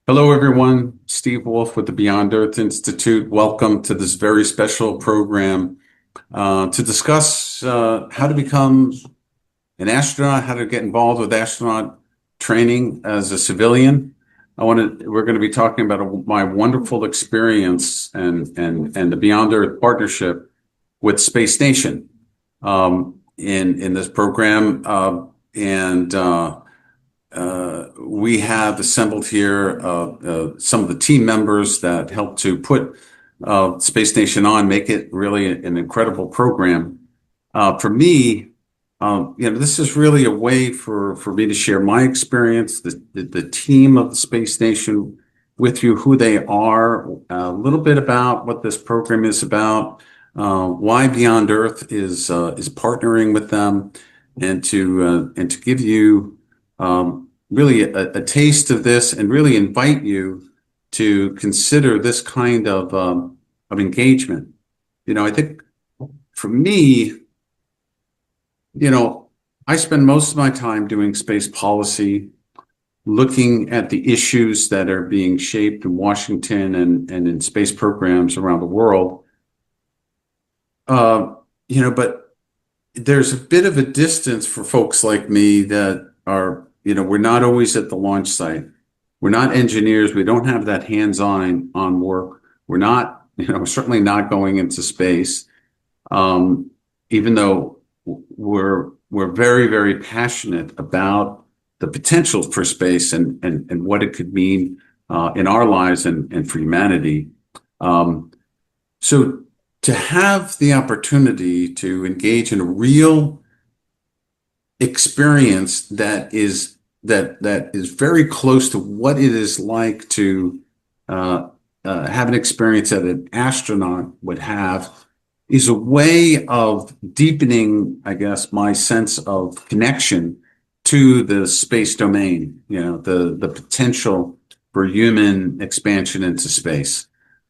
Hello, everyone. Steve Wolf with the Beyond Earth Institute. Welcome to this very special program to discuss how to become an astronaut, how to get involved with astronaut training as a civilian. We're going to be talking about my wonderful experience and the Beyond Earth partnership with Space Station in this program. We have assembled here some of the team members that helped to put Space Station on, make it really an incredible program. For me, this is really a way for me to share my experience, the team of the Space Station with you, who they are, a little bit about what this program is about, why Beyond Earth is partnering with them, and to give you really a taste of this, and really invite you to consider this kind of engagement. I think for me, I spend most of my time doing space policy, looking at the issues that are being shaped in Washington and in space programs around the world. But there's a bit of a distance for folks like me that are, we're not always at the launch site. We're not engineers. We don't have that hands-on work. We're not, certainly not going into space, even though we're very, very passionate about the potential for space and what it could mean in our lives and for humanity. So to have the opportunity to engage in a real experience that is very close to what it is like to have an experience that an astronaut would have is a way of deepening, I guess, my sense of connection to the space domain, the potential for human expansion into space.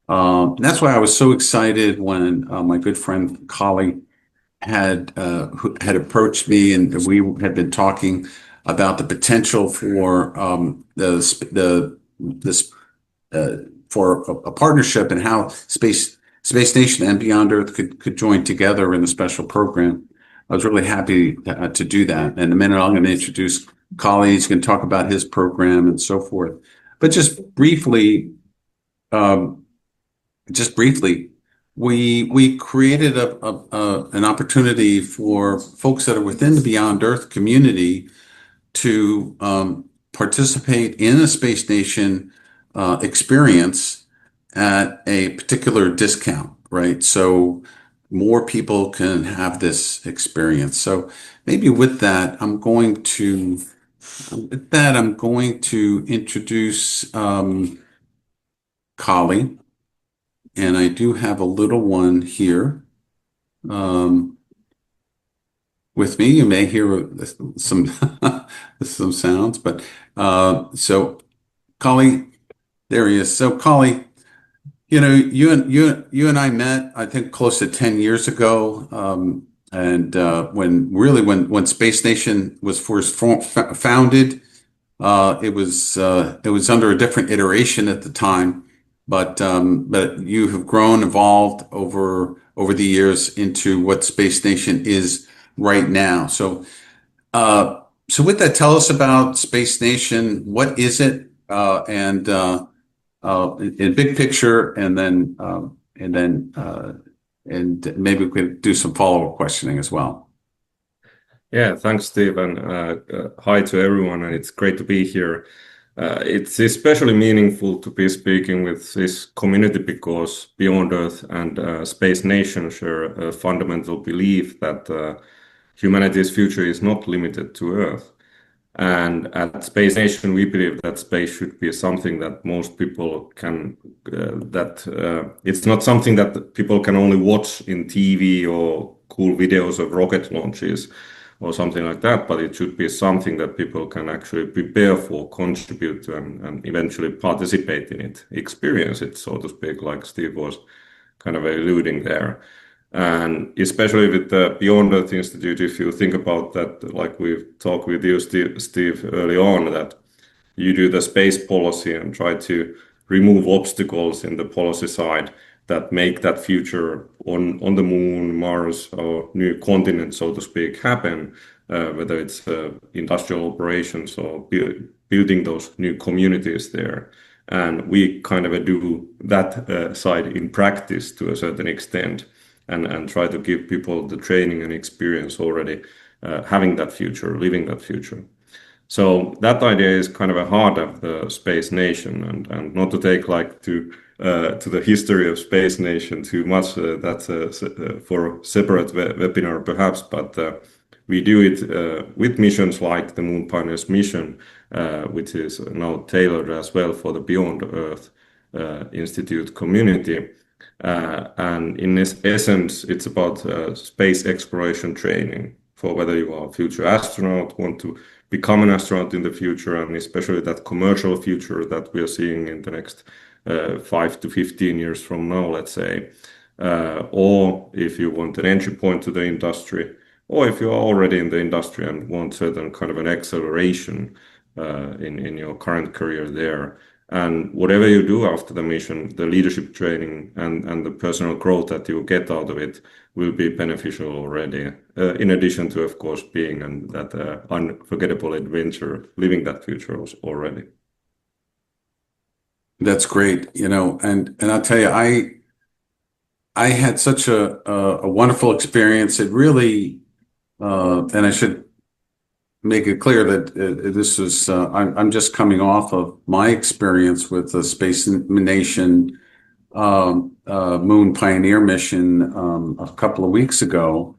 That's why I was so excited when my good friend Kalle had approached me, and we had been talking about the potential for for a partnership, and how Space Station and Beyond Earth could join together in a special program. I was really happy to do that. And in a minute, I'm going to introduce Kalle. He's going to talk about his program and so forth. But just briefly, we created an opportunity for folks that are within the Beyond Earth community to participate in a Space Station experience at a particular discount, right? So more people can have this experience. So maybe with that, I'm going to introduce Kalle. And I do have a little one here with me. You may hear some some sounds, but so Kalle, there he is. So Kalle, you and I met, I think, close to 10 years ago, and when Space Station was first founded, it was under a different iteration at the time. But you have grown, evolved over the years into what Space Station is right now. So with that, tell us about Space Station. What is it, and in big picture, and maybe we could do some follow-up questioning as well. Yeah, thanks, Steve, and hi to everyone, and it's great to be here. It's especially meaningful to be speaking with this community because Beyond Earth and Space Nation share a fundamental belief that humanity's future is not limited to Earth. And at Space Nation, we believe that space should be something that most people can, it's not something that people can only watch in TV or cool videos of rocket launches or something like that, but it should be something that people can actually prepare for, contribute to, and eventually participate in it, experience it, so to speak, like Steve was kind of alluding there. And especially with the Beyond Earth Institute, if you think about that, like we've talked with you, Steve, early on, that you do the space policy and try to remove obstacles in the policy side that make that future on the moon, Mars, or new continent, so to speak, happen, whether it's industrial operations or building those new communities there. And we kind of do that side in practice to a certain extent, and try to give people the training and experience already having that future, living that future. So that idea is kind of a heart of the Space Nation, and not to take like to the history of Space Nation too much. That's for separate webinar perhaps, but we do it with missions like the Moon Pioneers mission, which is now tailored as well for the Beyond Earth Institute community. And in essence, it's about space exploration training for whether you are a future astronaut, want to become an astronaut in the future, and especially that commercial future that we are seeing in the next 5 to 15 years from now, let's say. Or if you want an entry point to the industry, or if you are already in the industry and want certain kind of an acceleration in your current career there. And whatever you do after the mission, the leadership training and the personal growth that you get out of it will be beneficial already. In addition to, of course, being in that unforgettable adventure, living that future already. That's great, and I'll tell you, I had such a wonderful experience. It really, and I should make it clear that this is I'm just coming off of my experience with the Space Nation Moon Pioneer mission a couple of weeks ago,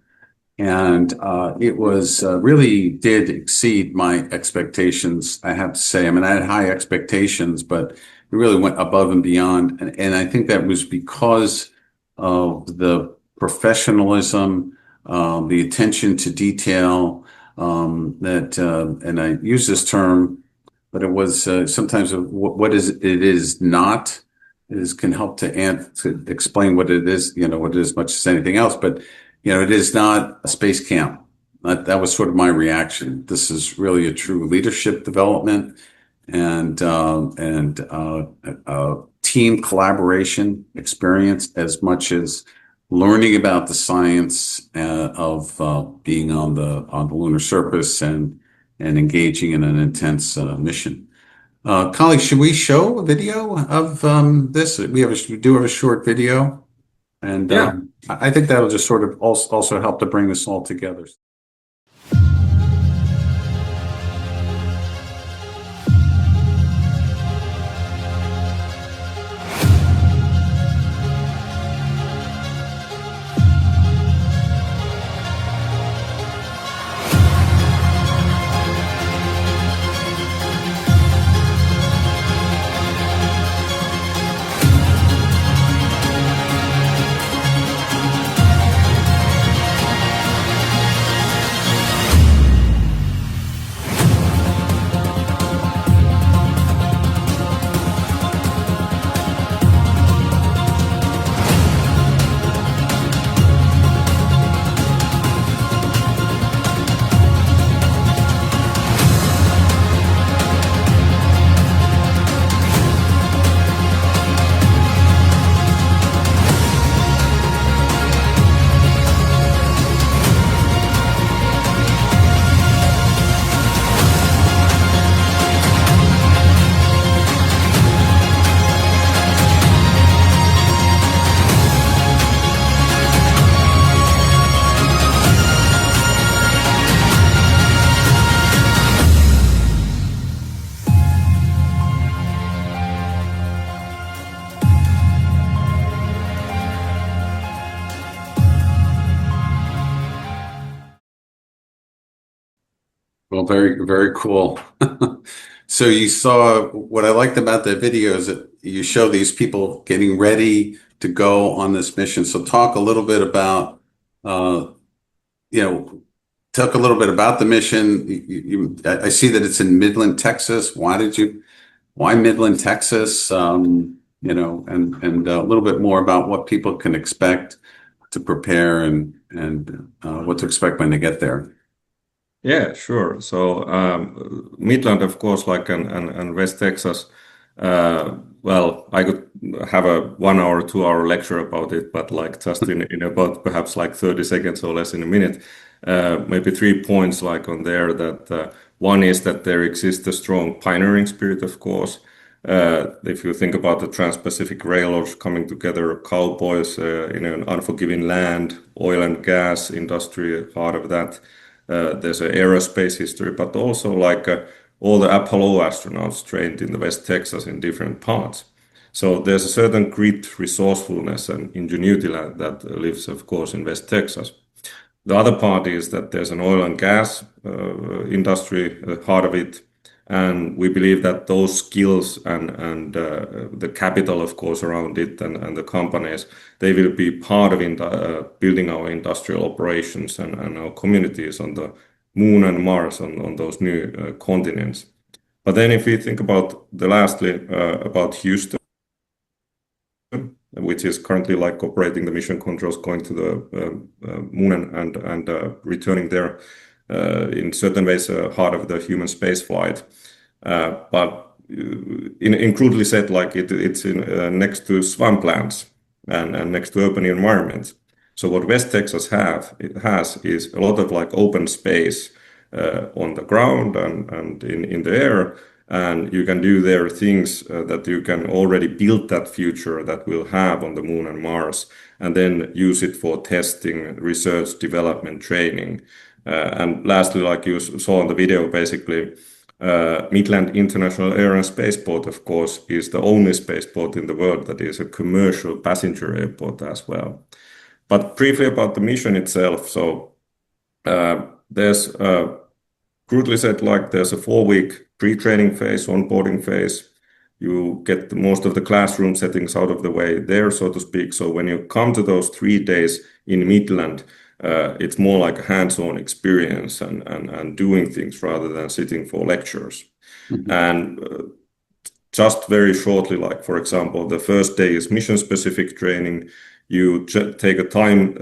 and it was really did exceed my expectations. I have to say, I mean, I had high expectations, but it really went above and beyond, and I think that was because of the professionalism, the attention to detail. And I use this term, but it was sometimes what is not can help to explain what it is, what it is much as anything else. But it is not a space camp. That was sort of my reaction. This is really a true leadership development and team collaboration experience, as much as learning about the science of being on the lunar surface and engaging in an intense mission. Kalle, should we show a video of this? We do have a short video, and Yeah. I think that'll just sort of also help to bring this all together. Well, very, very cool. So you saw what I liked about the video is that you show these people getting ready to go on this mission. So talk a little bit about, talk a little bit about the mission. I see that it's in Midland, Texas. Why Midland, Texas? And a little bit more about what people can expect to prepare and what to expect when they get there. Yeah, sure. So Midland, of course, like and West Texas. Well, I could have a 1 hour, 2 hour lecture about it, but like just in about perhaps like 30 seconds or less in a minute. Maybe 3 points like on there that one is that there exists a strong pioneering spirit, of course. If you think about the Trans-Pacific Railroads coming together, cowboys in an unforgiving land, oil and gas industry, part of that. There's an aerospace history, but also like all the Apollo astronauts trained in the West Texas in different parts. So there's a certain grit, resourcefulness, and ingenuity that lives, of course, in West Texas. The other part is that there's an oil and gas industry at the heart of it, and we believe that those skills and the capital, of course, around it and the companies, they will be part of building our industrial operations and our communities on the Moon and Mars on those new continents. But then if we think about lastly about Houston, which is currently like operating the mission controls going to the moon and returning there in certain ways heart of the human space flight. But in crudely said, like it's in next to swamplands and next to open environments. So what West Texas it has is a lot of like open space on the ground and in the air, and you can do there things that you can already build that future that we'll have on the moon and Mars, and then use it for testing, research, development, training. And lastly, like you saw in the video, basically, Midland International Air and Spaceport, of course, is the only spaceport in the world that is a commercial passenger airport as well. But briefly about the mission itself, so there's crudely said, like there's a 4 week pre-training phase, onboarding phase. You get most of the classroom settings out of the way there, so to speak. So when you come to those 3 days in Midland, it's more like a hands-on experience and doing things rather than sitting for lectures. And just very shortly, like for example, the first day is mission-specific training. You take a time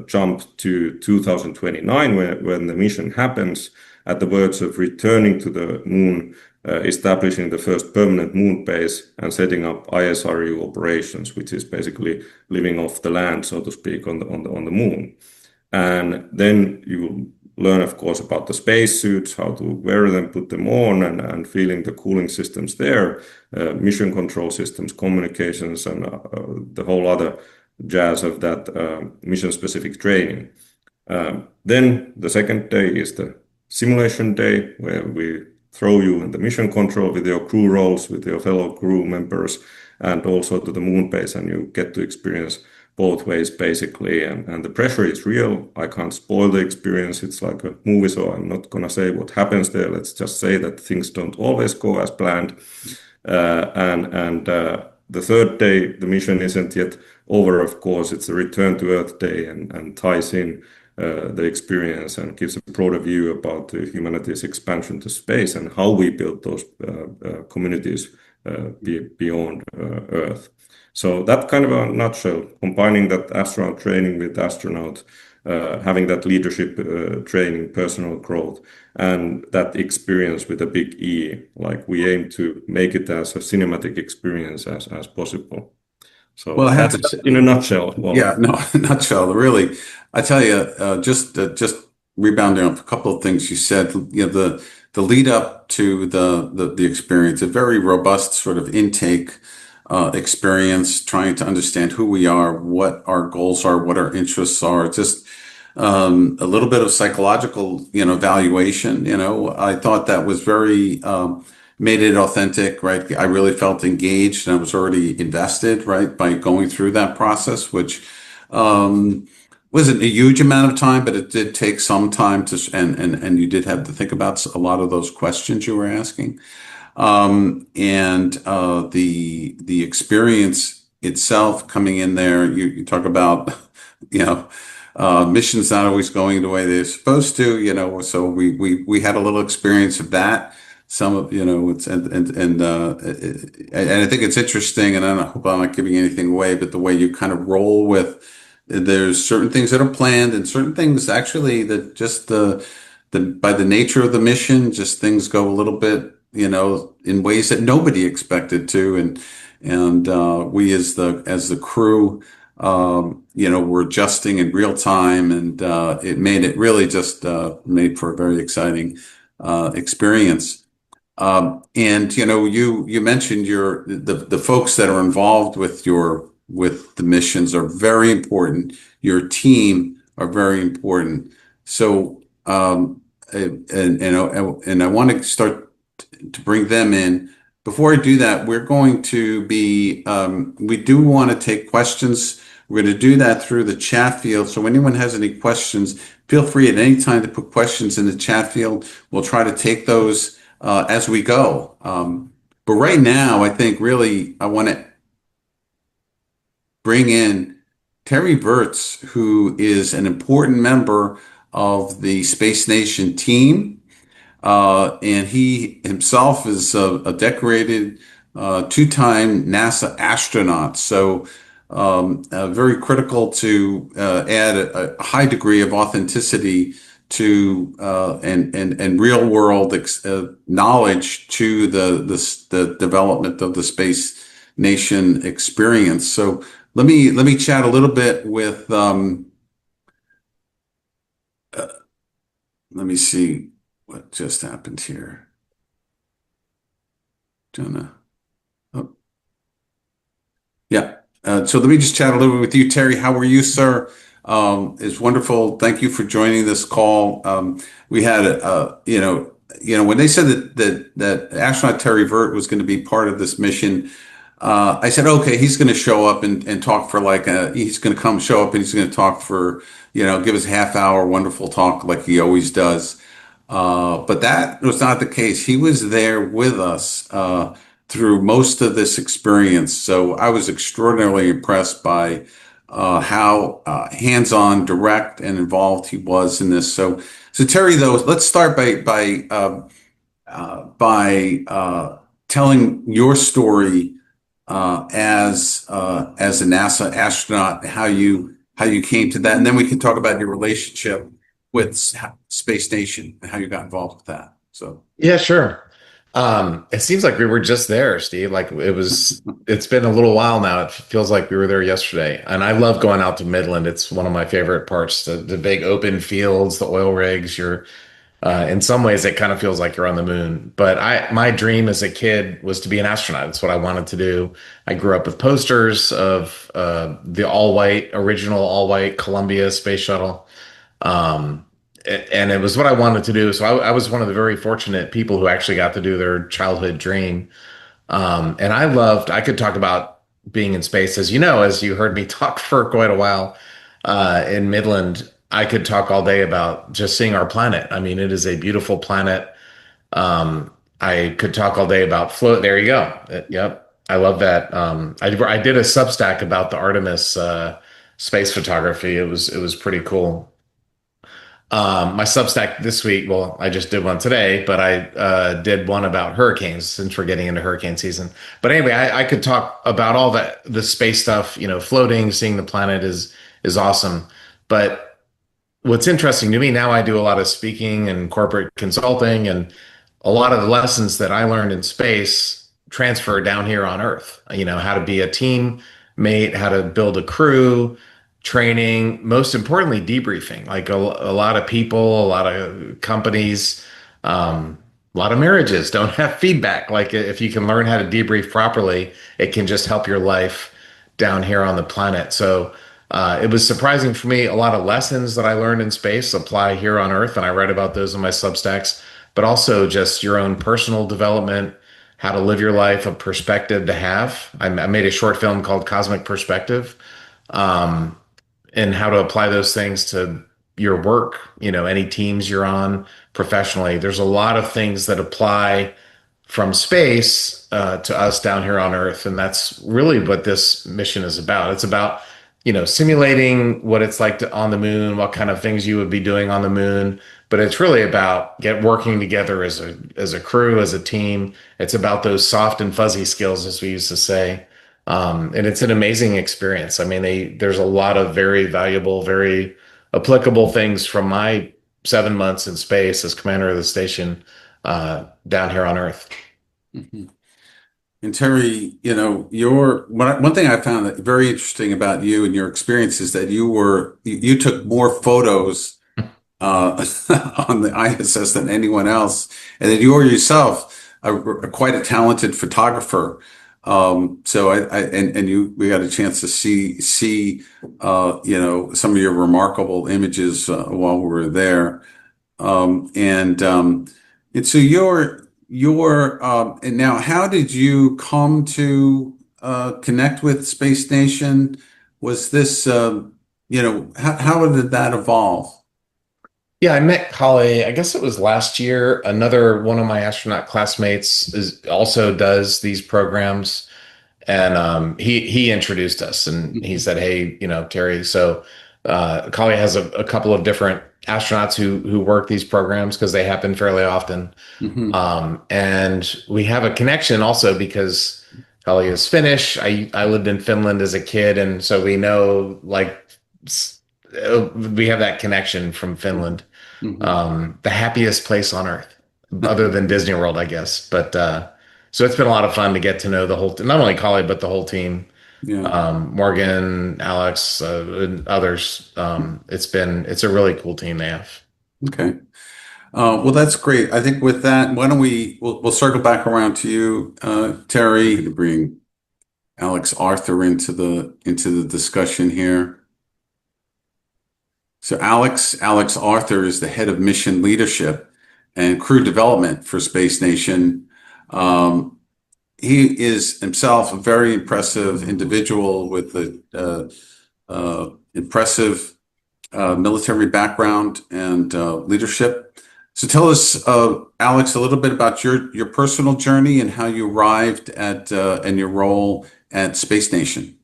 jump to 2029 when the mission happens, at the words of returning to the moon, establishing the first permanent moon base and setting up ISRU operations, which is basically living off the land, so to speak, on the moon. And then you learn, of course, about the spacesuits, how to wear them, put them on, and feeling the cooling systems there, mission control systems, communications, and the whole other jazz of that mission-specific training. Then the second day is the simulation day, where we throw you in the mission control with your crew roles, with your fellow crew members, and also to the moon base, and you get to experience both ways basically. And the pressure is real. I can't spoil the experience. It's like a movie, so I'm not gonna say what happens there. Let's just say that things don't always go as planned. The third day, the mission isn't yet over, of course. It's a return to Earth day and ties in the experience and gives a broader view about humanity's expansion to space and how we build those communities beyond Earth. So that kind of a nutshell, combining that astronaut training with astronaut, having that leadership training, personal growth, and that experience with a big E. Like we aim to make it as a cinematic experience as possible. So Well, I have that's to, in a nutshell. Well, yeah, no, nutshell, really. I tell you, just rebounding off a couple of things you said, you know, the lead up to the experience, a very robust sort of intake experience, trying to understand who we are, what our goals are, what our interests are, just a little bit of psychological, you know, evaluation. You know, I thought that was very made it authentic, right? I really felt engaged and I was already invested, right, by going through that process, which wasn't a huge amount of time, but it did take some time to, and you did have to think about a lot of those questions you were asking. The experience itself coming in there, you talk about, you know, missions not always going the way they're supposed to, you know, so we had a little experience of that. Some of, you know, it's, and I think it's interesting, and I hope I'm not giving anything away, but the way you kind of roll with, there's certain things that are planned and certain things actually that just by the nature of the mission, just things go a little bit, in ways that nobody expected to, and we as the crew, were adjusting in real time, and it made it really just made for a very exciting experience. And you mentioned the folks that are involved with the missions are very important. Your team are very important. So and I want to start to bring them in. Before I do that, we do want to take questions. We're going to do that through the chat field. So anyone has any questions, feel free at any time to put questions in the chat field. We'll try to take those as we go. But right now, I think really I want to bring in Terry Virts, who is an important member of the Space Nation team. And he himself is a decorated two-time NASA astronaut. So very critical to add a high degree of authenticity to and real world knowledge to the development of the Space Nation experience. So let me chat a little bit with let me see what just happened here. Jonah. Oh. Yeah. So let me just chat a little bit with you, Terry. How are you, sir? It's wonderful. Thank you for joining this call. We had when they said that astronaut Terry Virt was going to be part of this mission, I said, okay, he's going to show up and talk for he's going to show up and he's going to talk for, give us a half hour, wonderful talk like he always does. But that was not the case. He was there with us through most of this experience. So I was extraordinarily impressed by how hands-on, direct, and involved he was in this. So Terry, though, let's start by telling your story as a NASA astronaut, how you came to that, and then we can talk about your relationship with Space Nation and how you got involved with that. So yeah, sure. It seems like we were just there, Steve. It's been a little while now. It feels like we were there yesterday. And I love going out to Midland. It's one of my favorite parts, the big open fields, the oil rigs. In some ways, it kind of feels like you're on the moon. But my dream as a kid was to be an astronaut. It's what I wanted to do. I grew up with posters of the original all-white Columbia space shuttle. And it was what I wanted to do. So I was one of the very fortunate people who actually got to do their childhood dream. And I could talk about being in space, as you heard me talk for quite a while in Midland. I could talk all day about just seeing our planet. I mean, it is a beautiful planet. I could talk all day about float. There you go. Yep. I love that. I did a Substack about the Artemis space photography. It was pretty cool. My Substack this week, well, I just did one today, but I did one about hurricanes since we're getting into hurricane season. But anyway, I could talk about all the space stuff, floating, seeing the planet is awesome. But what's interesting to me now, I do a lot of speaking and corporate consulting, and a lot of the lessons that I learned in space transfer down here on Earth, how to be a teammate, how to build a crew, training, most importantly, debriefing. Like a lot of people, a lot of companies, a lot of marriages don't have feedback. Like if you can learn how to debrief properly, it can just help your life down here on the planet. So it was surprising for me. A lot of lessons that I learned in space apply here on Earth, and I write about those in my Substacks, but also just your own personal development, how to live your life, a perspective to have. I made a short film called Cosmic Perspective, and how to apply those things to your work, any teams you're on professionally. There's a lot of things that apply from space to us down here on Earth. And that's really what this mission is about. It's about, simulating what it's like on the moon, what kind of things you would be doing on the moon. But it's really about working together as a crew, as a team. It's about those soft and fuzzy skills, as we used to say. And it's an amazing experience. I mean, there's a lot of very valuable, very applicable things from my 7 months in space as commander of the station down here on Earth. Mhm. And Terry, one thing I found that very interesting about you and your experience is that you took more photos on the ISS than anyone else, and that you are yourself quite a talented photographer. So we got a chance to see some of your remarkable images while we were there. And so and now how did you come to connect with Space Nation? Was this how did that evolve? Yeah, I met Kalle, I guess it was last year. Another one of my astronaut classmates also does these programs. And he introduced us and he said, "Hey, Terry, so Kalle has a couple of different astronauts who work these programs because they happen fairly often. Hmm. And we have a connection also because Kalle is Finnish. I lived in Finland as a kid, and so we know we have that connection from Finland. Hmm. The happiest place on earth, other than Disney World, I guess. But so it's been a lot of fun to get to know the whole, not only Kalle, but the whole team. Yeah. Morgan, Alex, and others. It's a really cool team they have. Okay. Well, that's great. I think with that, why don't we'll circle back around to you, Terry, to bring Alex Arthur into the discussion here. So Alex Arthur is the head of mission leadership and crew development for Space Nation. He is himself a very impressive individual with a impressive military background and leadership. So tell us, Alex, a little bit about your personal journey and how you arrived at and your role at Space Nation.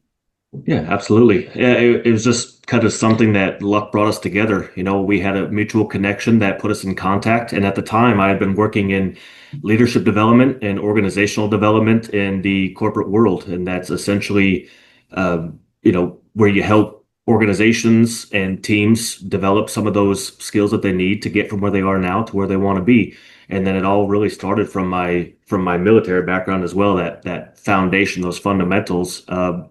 Yeah, absolutely. Yeah, it was just kind of something that luck brought us together. We had a mutual connection that put us in contact. And at the time, I had been working in leadership development and organizational development in the corporate world. And that's essentially, where you help organizations and teams develop some of those skills that they need to get from where they are now to where they want to be. And then it all really started from my military background as well. That foundation, those fundamentals,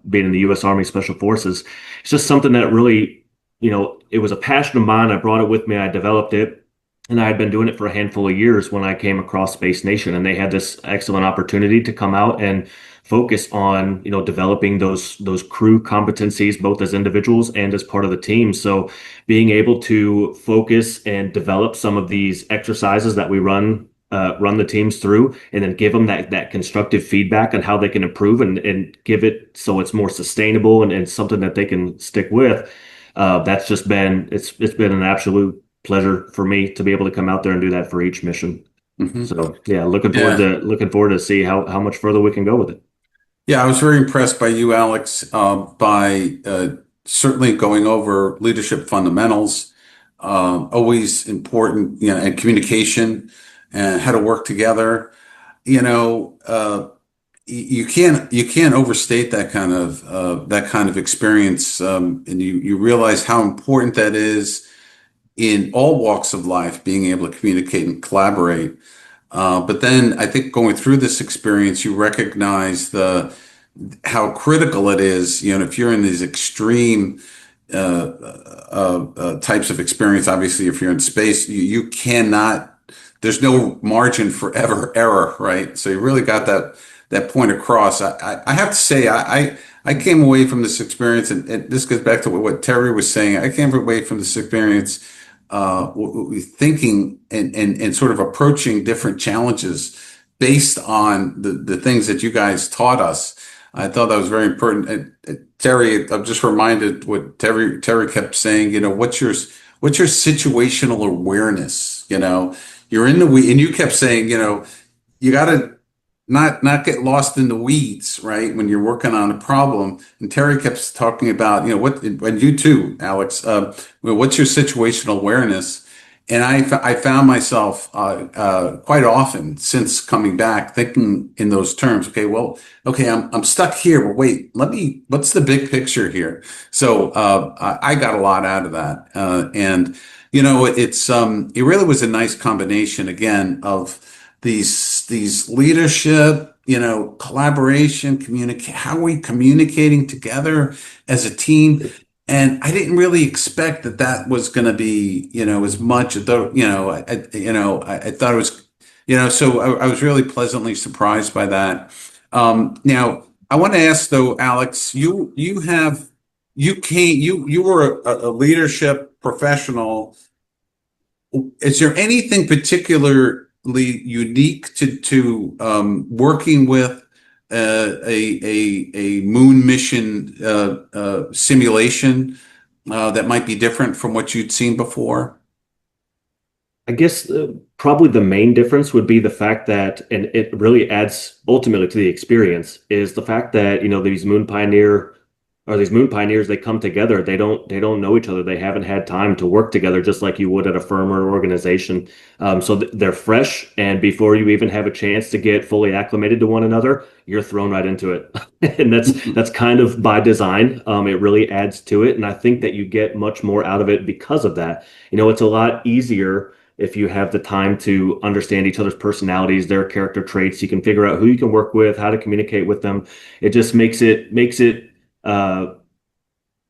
being in the U.S. Army Special Forces, it's just something that really, it was a passion of mine. I brought it with me. I developed it, and I had been doing it for a handful of years when I came across Space Nation, and they had this excellent opportunity to come out and focus on, developing those crew competencies, both as individuals and as part of the team. So being able to focus and develop some of these exercises that we run the teams through, and then give them that constructive feedback on how they can improve and give it so it's more sustainable and something that they can stick with. That's just been, it's been an absolute pleasure for me to be able to come out there and do that for each mission. Mm-hmm. So yeah, looking forward to see how much further we can go with it. Yeah, I was very impressed by you, Alex, by certainly going over leadership fundamentals, always important, and communication and how to work together. You can't overstate that kind of experience, and you realize how important that is in all walks of life, being able to communicate and collaborate. But then I think going through this experience, you recognize how critical it is. If you're in these extreme types of experience, obviously, if you're in space, you cannot. There's no margin for error, right? So you really got that point across. I have to say, I came away from this experience, and this goes back to what Terry was saying. I came away from this experience thinking and sort of approaching different challenges based on the things that you guys taught us. I thought that was very important. And Terry, I'm just reminded what Terry kept saying. What's your situational awareness? You're in the weeds, and you kept saying, you got to not get lost in the weeds, right? When you're working on a problem. And Terry kept talking about, and you too, Alex, what's your situational awareness? I found myself quite often since coming back thinking in those terms. Okay, I'm stuck here, but wait, what's the big picture here? So I got a lot out of that, and it really was a nice combination again of these leadership, collaboration, how are we communicating together as a team? And I didn't really expect that was going to be, as much, though, I thought it was, so I was really pleasantly surprised by that. Now I want to ask though, Alex, you were a leadership professional. Is there anything particularly unique to working with a moon mission simulation that might be different from what you'd seen before? I guess probably the main difference would be the fact that, and it really adds ultimately to the experience, is the fact that these moon pioneers, they come together. They don't know each other. They haven't had time to work together just like you would at a firm or organization. So they're fresh, and before you even have a chance to get fully acclimated to one another, you're thrown right into it. And that's kind of by design. It really adds to it, and I think that you get much more out of it because of that. It's a lot easier if you have the time to understand each other's personalities, their character traits. You can figure out who you can work with, how to communicate with them. It just makes it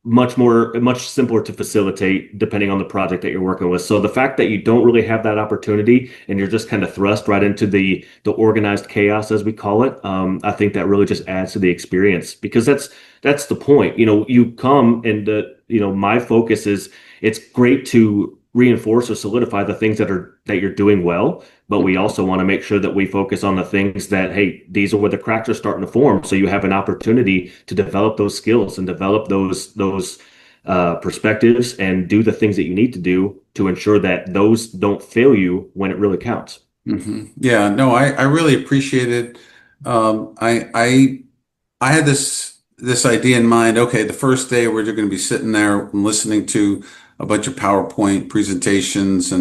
much simpler to facilitate depending on the project that you're working with. So the fact that you don't really have that opportunity and you're just kind of thrust right into the organized chaos, as we call it, I think that really just adds to the experience, because that's the point. You come and my focus is, it's great to reinforce or solidify the things that you're doing well, but we also want to make sure that we focus on the things that, hey, these are where the cracks are starting to form. So you have an opportunity to develop those skills and develop those perspectives and do the things that you need to do to ensure that those don't fail you when it really counts. Mm-hmm. Yeah, no, I really appreciate it. I had this idea in mind. Okay, the first day we're going to be sitting there and listening to a bunch of PowerPoint presentations,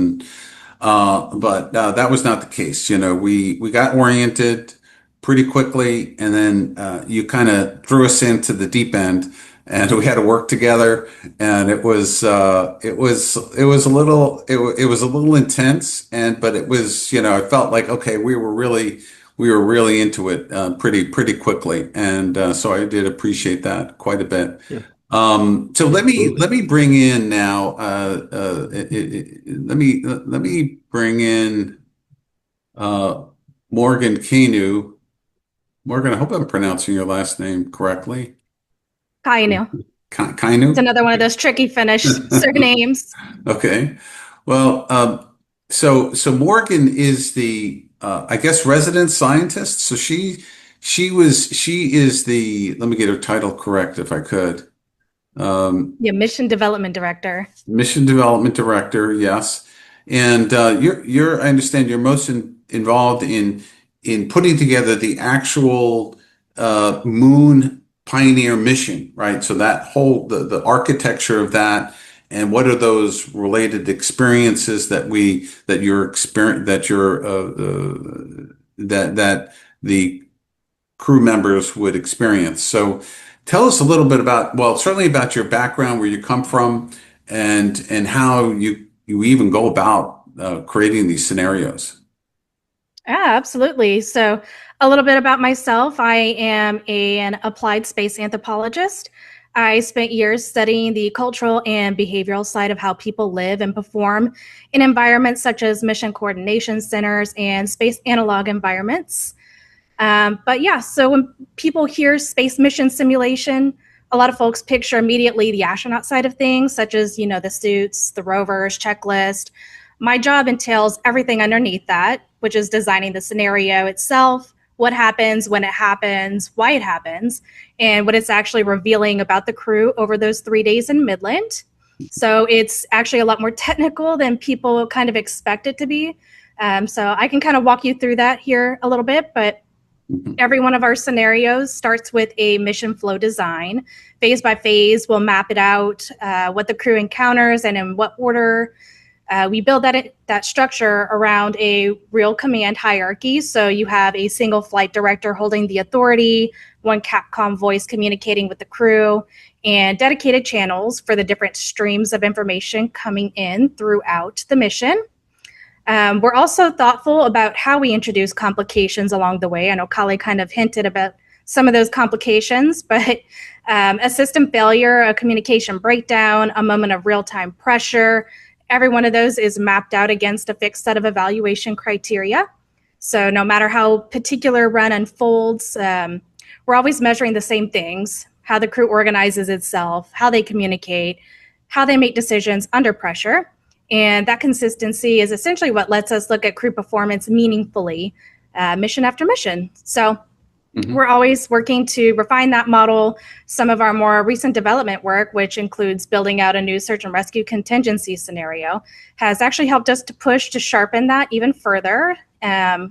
but that was not the case. We got oriented pretty quickly, and then you kind of threw us into the deep end, and we had to work together, and it was a little intense, but it was, I felt like, okay, we were really into it pretty quickly, and so I did appreciate that quite a bit. Yeah. So let me bring in now. Let me bring in Morgan Kainu. Morgan, I hope I'm pronouncing your last name correctly. Kainu. Kainu. It's another one of those tricky Finnish surnames. Okay. Well, so Morgan is the I guess resident scientist. So she is the, let me get her title correct if I could. Mission Development Director. Mission Development Director, yes. And I understand you're most involved in putting together the actual Moon Pioneer mission, right? So that whole the architecture of that, and what are those related experiences that the crew members would experience. So tell us a little bit about, well, certainly about your background, where you come from, and how you even go about creating these scenarios. Yeah, absolutely. So a little bit about myself. I am an applied space anthropologist. I spent years studying the cultural and behavioral side of how people live and perform in environments such as mission coordination centers and space analog environments. But yeah, so when people hear space mission simulation, a lot of folks picture immediately the astronaut side of things, such as, the suits, the rovers, checklist. My job entails everything underneath that, which is designing the scenario itself, what happens, when it happens, why it happens, and what it's actually revealing about the crew over those 3 days in Midland. So it's actually a lot more technical than people kind of expect it to be. So I can kind of walk you through that here a little bit, but every one of our scenarios starts with a mission flow design. Phase by phase, we'll map it out, what the crew encounters and in what order. We build that structure around a real command hierarchy. So you have a single flight director holding the authority, one Capcom voice communicating with the crew, and dedicated channels for the different streams of information coming in throughout the mission. We're also thoughtful about how we introduce complications along the way. I know Kalle kind of hinted about some of those complications, but a system failure, a communication breakdown, a moment of real-time pressure, every one of those is mapped out against a fixed set of evaluation criteria. So no matter how particular run unfolds, we're always measuring the same things: how the crew organizes itself, how they communicate, how they make decisions under pressure. And that consistency is essentially what lets us look at crew performance meaningfully, mission after mission. So we're always working to refine that model. Some of our more recent development work, which includes building out a new search and rescue contingency scenario, has actually helped us to push to sharpen that even further,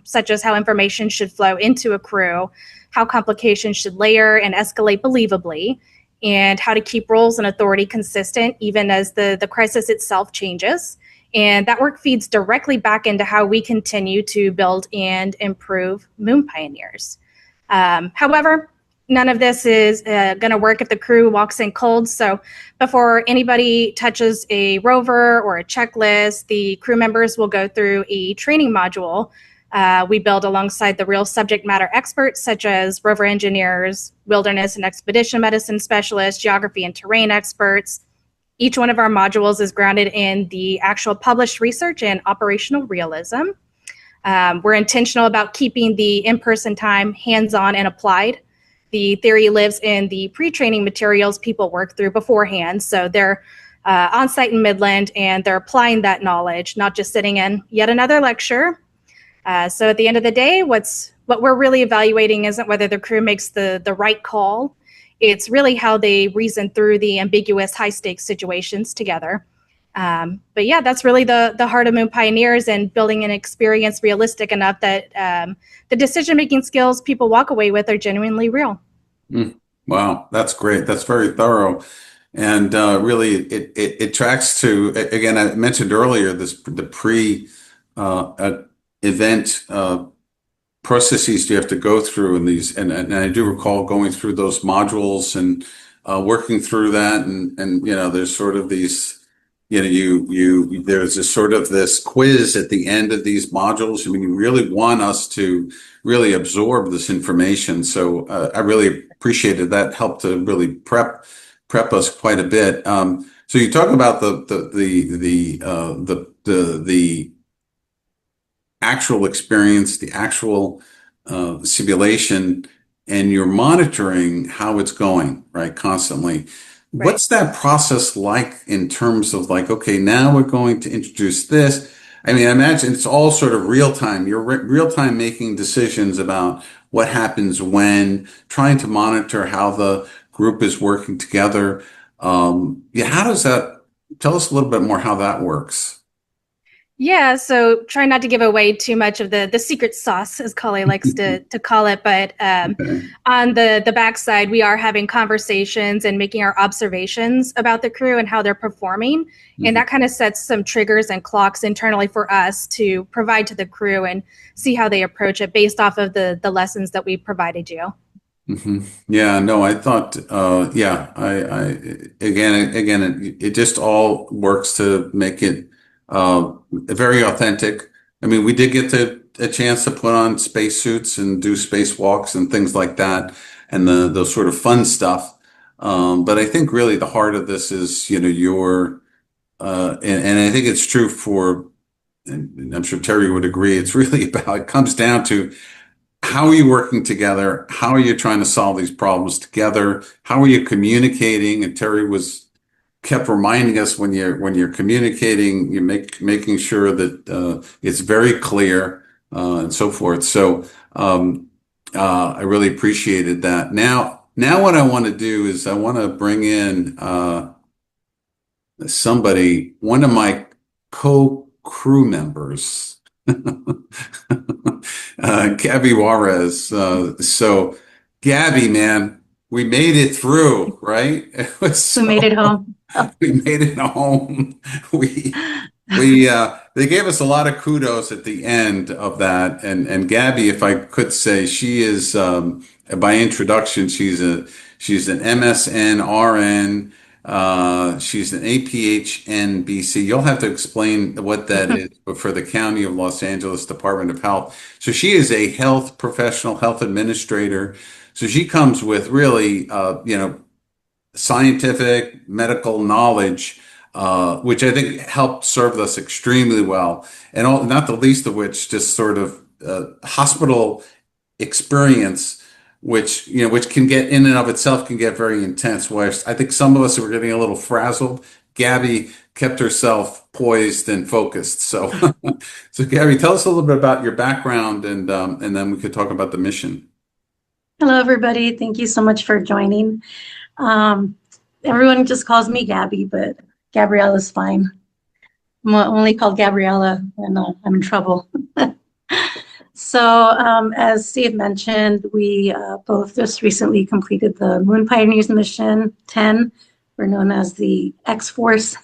such as how information should flow into a crew, how complications should layer and escalate believably, and how to keep roles and authority consistent even as the crisis itself changes. And that work feeds directly back into how we continue to build and improve Moon Pioneers. However, none of this is going to work if the crew walks in cold. So before anybody touches a rover or a checklist, the crew members will go through a training module we build alongside the real subject matter experts, such as rover engineers, wilderness and expedition medicine specialists, geography and terrain experts. Each one of our modules is grounded in the actual published research and operational realism. We're intentional about keeping the in-person time hands-on and applied. The theory lives in the pre-training materials people work through beforehand. So they're on-site in Midland, and they're applying that knowledge, not just sitting in yet another lecture. So at the end of the day, what we're really evaluating isn't whether the crew makes the right call. It's really how they reason through the ambiguous high-stakes situations together. But yeah, that's really the heart of Moon Pioneers, and building an experience realistic enough that the decision-making skills people walk away with are genuinely real. Wow, that's great. That's very thorough. And really, it tracks to, again, I mentioned earlier, the pre-event processes you have to go through in these. And I do recall going through those modules and working through that. And there's sort of these, there's this quiz at the end of these modules. I mean, you really want us to really absorb this information. So I really appreciated that. Helped to really prep us quite a bit. So you talk about the actual experience, the actual simulation, and you're monitoring how it's going, right, constantly. Right. What's that process like in terms of okay, now we're going to introduce this? I mean, I imagine it's all sort of real time. You're real time making decisions about what happens when, trying to monitor how the group is working together. How does that, tell us a little bit more how that works. Yeah, so try not to give away too much of the secret sauce, as Kalle likes to call it. But on the backside, we are having conversations and making our observations about the crew and how they're performing. And that kind of sets some triggers and clocks internally for us to provide to the crew and see how they approach it based off of the lessons that we provided you. Yeah, no, I thought, it just all works to make it very authentic. I mean, we did get a chance to put on spacesuits and do spacewalks and things like that, and the sort of fun stuff. But I think really the heart of this is, your, and I think it's true for, and I'm sure Terry would agree, it's really about, it comes down to how are you working together? How are you trying to solve these problems together? How are you communicating? And Terry kept reminding us when you're communicating, you're making sure that it's very clear and so forth. So I really appreciated that. Now what I want to do is I want to bring in one of my co-crew members, Gabby Juarez. So Gabby, man, we made it through, right? We made it home. We made it home. They gave us a lot of kudos at the end of that, and Gabby, if I could say, she is by introduction, she's an MSN RN, she's an APHN BC. You'll have to explain what that is, but for the County of Los Angeles Department of Health. So she is a health professional, health administrator. So she comes with really, scientific medical knowledge, which I think helped serve us extremely well, and not the least of which just sort of hospital experience, which can get in and of itself can get very intense. Where I think some of us were getting a little frazzled. Gabby kept herself poised and focused. So, so Gabby, tell us a little bit about your background, and then we could talk about the mission. Hello, everybody. Thank you so much for joining. Everyone just calls me Gabby, but Gabriella's fine. I'm only called Gabriella when I'm in trouble. So as Steve mentioned, we both just recently completed the Moon Pioneers Mission 10. We're known as the X-Force.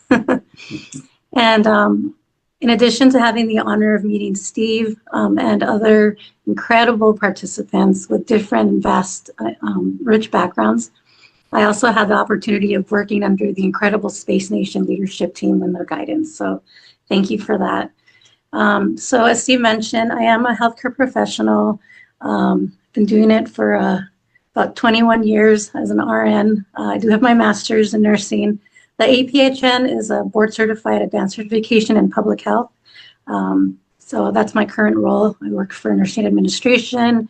And in addition to having the honor of meeting Steve and other incredible participants with different and vast, rich backgrounds, I also had the opportunity of working under the incredible Space Nation leadership team and their guidance. So thank you for that. So as Steve mentioned, I am a healthcare professional. Been doing it for about 21 years as an RN. I do have my master's in nursing. The APHN is a board certified advanced certification in public health. So that's my current role. I work for nursing administration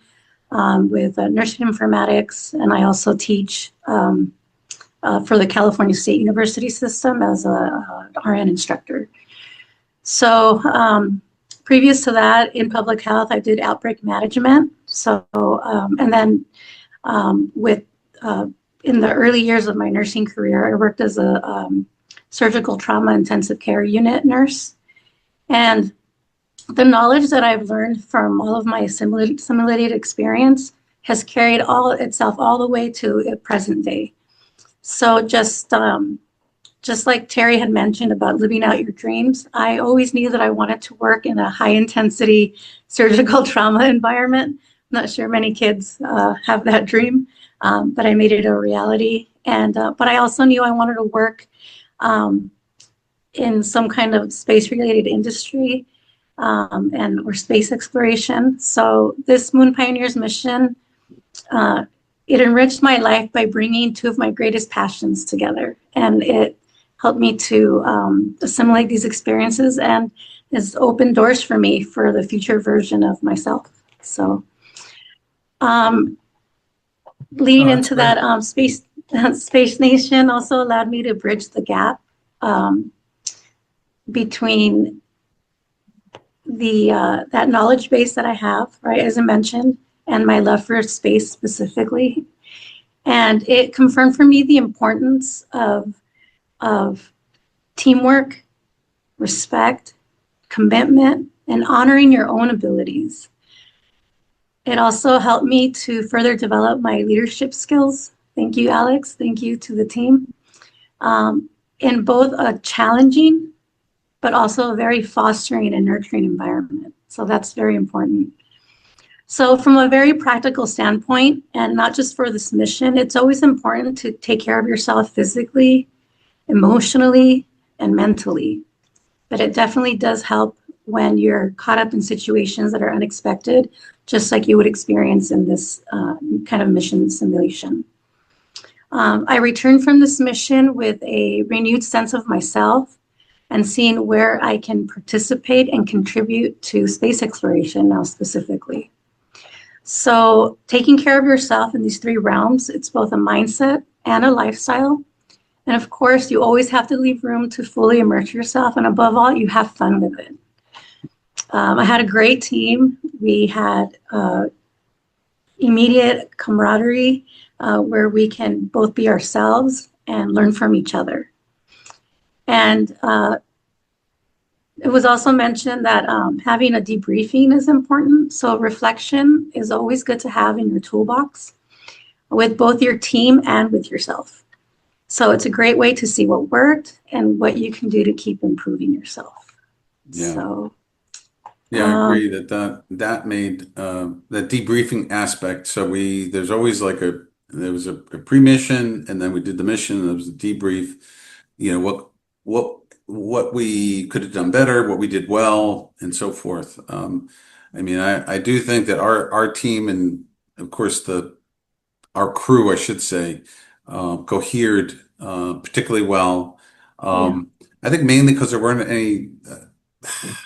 with nursing informatics, and I also teach for the California State University system as a RN instructor. So previous to that, in public health, I did outbreak management. So, and then in the early years of my nursing career, I worked as a surgical trauma intensive care unit nurse. And the knowledge that I've learned from all of my assimilated experience has carried itself all the way to present day. So just like Terry had mentioned about living out your dreams, I always knew that I wanted to work in a high intensity surgical trauma environment. I'm not sure many kids have that dream, but I made it a reality. And but I also knew I wanted to work in some kind of space related industry or space exploration. So this Moon Pioneers mission, it enriched my life by bringing two of my greatest passions together, and it helped me to assimilate these experiences, and has opened doors for me for the future version of myself. So leading into great. that, Space Nation also allowed me to bridge the gap between that knowledge base that I have, right, as I mentioned, and my love for space specifically. And it confirmed for me the importance of teamwork, respect, commitment, and honoring your own abilities. It also helped me to further develop my leadership skills. Thank you, Alex. Thank you to the team. In both a challenging, but also a very fostering and nurturing environment. So that's very important. So from a very practical standpoint, and not just for this mission, it's always important to take care of yourself physically, emotionally, and mentally. But it definitely does help when you're caught up in situations that are unexpected, just like you would experience in this kind of mission simulation. I returned from this mission with a renewed sense of myself and seeing where I can participate and contribute to space exploration now specifically. So taking care of yourself in these three realms, it's both a mindset and a lifestyle. And of course, you always have to leave room to fully immerse yourself. And above all, you have fun with it. I had a great team. We had immediate camaraderie where we can both be ourselves and learn from each other. And it was also mentioned that having a debriefing is important. So reflection is always good to have in your toolbox with both your team and with yourself. So it's a great way to see what worked and what you can do to keep improving yourself. Yeah. So, Yeah, I agree that made that debriefing aspect. So there's always like there was a pre-mission, and then we did the mission, and there was a debrief. You know, what we could have done better, what we did well, and so forth. I mean, I do think that our team, and of course our crew, I should say, cohered particularly well. I think mainly because there weren't any.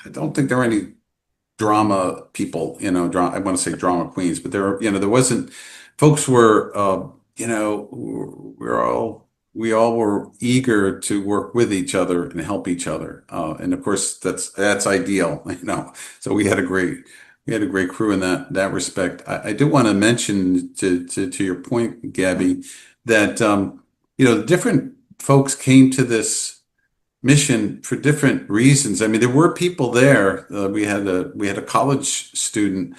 I don't think there were any drama people, I want to say drama queens, but there wasn't, folks were, we all were eager to work with each other and help each other. And of course that's ideal, so we had a great crew in that respect. I do want to mention to your point, Gabby, that, different folks came to this mission for different reasons. I mean, there were people there. We had a college student